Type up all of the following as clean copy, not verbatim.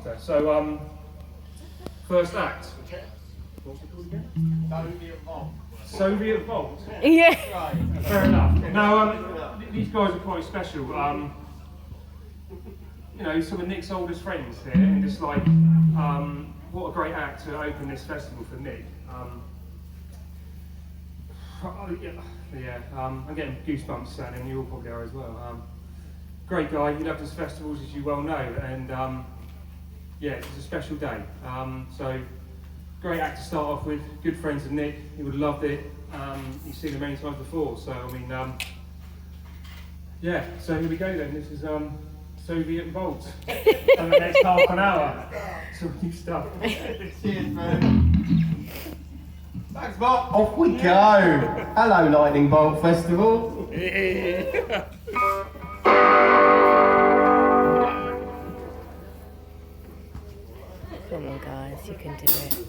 after. So, first act. What's it called again? Soviet Vault. Soviet Vault? Yeah. Right. Fair enough. Now, these guys are quite special. You know, some of Nick's oldest friends here, and just like, what a great act to open this festival for Nick. I'm getting goosebumps standing, you all probably are as well. Great guy, he loved his festivals, as you well know, and yeah, it's a special day. So, great act to start off with, good friends of Nick, he would have loved it. He's seen it many times before, so I mean, yeah, so here we go then, this is Soviet Vault for the next half an hour. Some new stuff. Cheers, man. Thanks, Mark. Off we go. Hello, Lightning Bolt Festival. Come on, guys, you can do it.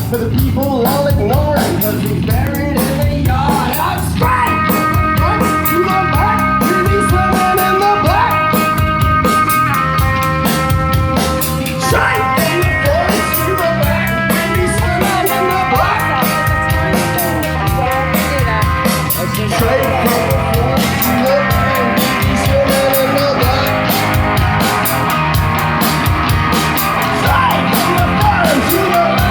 For the people all ignoring, cause he's buried in the yard. I'm straight! Right to the back, really swimming in the black. Straight in the forest to the back, really swimming in the black. Straight from the forest to the back, really swimming in the black. Straight from the forest to the back.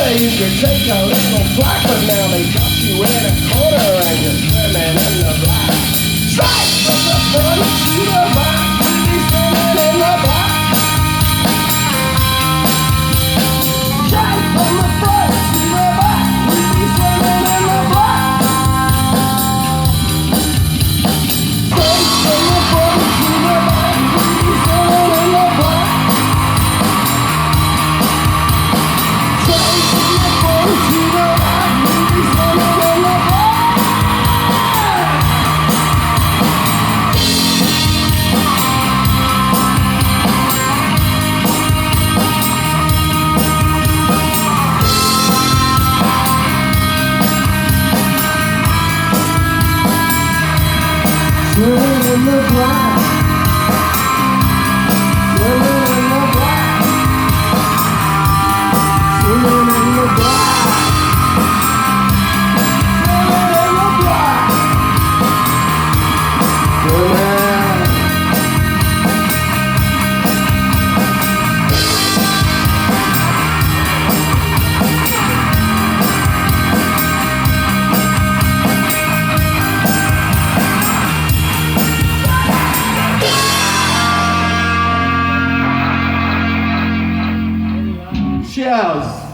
You could take a little slack, but now they got you in a corner and you're swimming in the black. Straight from the front to the back, really swimming in the black. Straight from the front to the back, really swimming in the black. Straight from the front to the back, really swimming in the black. Swimming in the black. Swimming in the black. Swimming in the black. Swimming in the black. Swimming. Cheers.